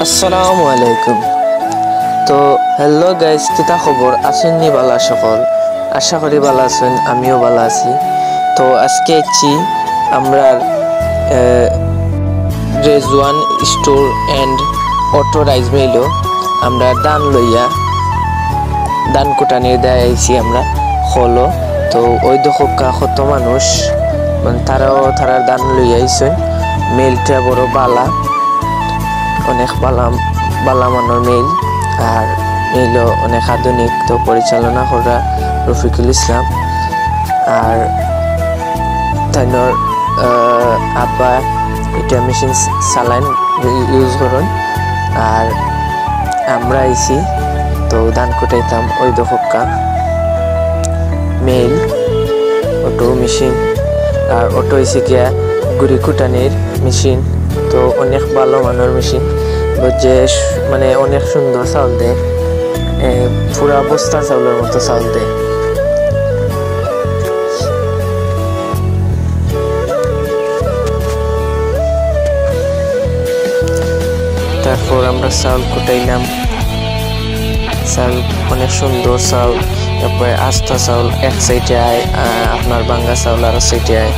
আসসালামু আলাইকুম। তো হ্যালো গাইস, কিতা খবর? আছেন নি ভালো সকল? আশা করি ভালো আছেন, আমিও ভালো আছি। তো আজকে এসেছি আমরা Rezwan store and auto rice মিলও আমরা দান লইয়া দান কোটানির দেয় আইছি আমরা হলো। তো ওই দোকা কত মানুষ মানে তারার দান লইয়া আইছেন। মেলটা বড় বালা, অনেক বালা মানের মেল, আর মেলও অনেক আধুনিক। তো পরিচালনা করা রফিকুল ইসলাম, আর তাইনর আব্বা এটা মেশিন চালাইন ইউজ করেন। আর আমরা আইছি তো ধান কুটাইতাম ওই দোকা মেল অটো মেশিন। আর অটো হয়েছে গিয়া গুড়ি কুটানির মেশিন। তো অনেক ভালো মানের মেশিন, যে মানে অনেক সুন্দর চাউল দেয়, পুরা বস্তা চাউলের মতো চাউল দেয়। তারপর আমরা চাউল কুটাইলাম, চাউল অনেক সুন্দর চাউল। তারপরে আস্তা চাউল এক সাইডে আয়, আপনার বাঙ্গা চাউল আর সাইডে আয়,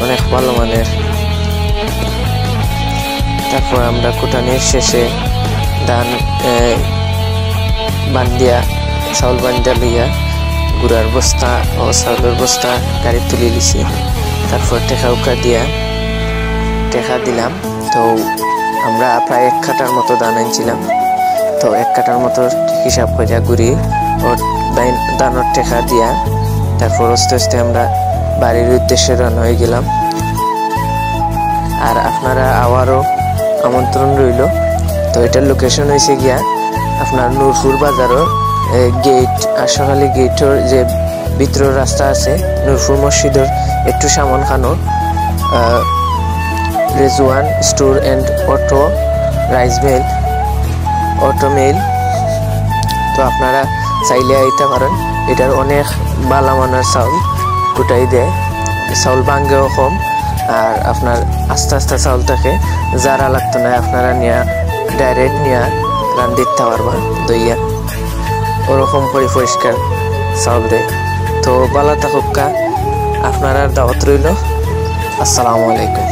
অনেক ভালো মানের। তারপর আমরা কুটানির শেষে ধান বান্ধিয়া চাউল বান্ধিয়া লইয়া গুড়ার বস্তা ও চাউলের বস্তা গাড়ি তুলে দিছি। তারপর টেকা উকা দিয়া টেকা দিলাম। তো আমরা প্রায় 1 কাঠার মতো ধান আনছিলাম। তো 1 কাঠার মতো হিসাব করিয়া গুড়ি ও ধানের টেকা দিয়া তারপর আস্তে আস্তে আমরা বাড়ির উদ্দেশ্যে রওনা হয়ে গেলাম। আর আপনারা আবারও আমন্ত্রণ রইল। তো এটার লোকেশন হয়েছে গিয়া আপনার নূরপুর বাজারের গেট, আশাখালী গেটের যে ভিতরের রাস্তা আছে নূরপুর মসজিদের একটু সামন খানো Rezwan store and auto rice mill auto mill. তো আপনারা চাইলে আইতে পারেন। এটার অনেক ভালো মানের চাউল কুটাই দেয়, চাউল ভাঙ্গেও কম, আর আপনার আস্তে আস্তে চাউল থাকে। যারা লাগতো না আপনারা নিয়ে ডাইরেক্ট নিয়ে রান্ধিতে পারবা দইয়া, ওরকম করে পরিষ্কার চাউল দেয়। তো বালা থাকুকা, আপনারা দাওয়াত রইল। আসসালামু আলাইকুম।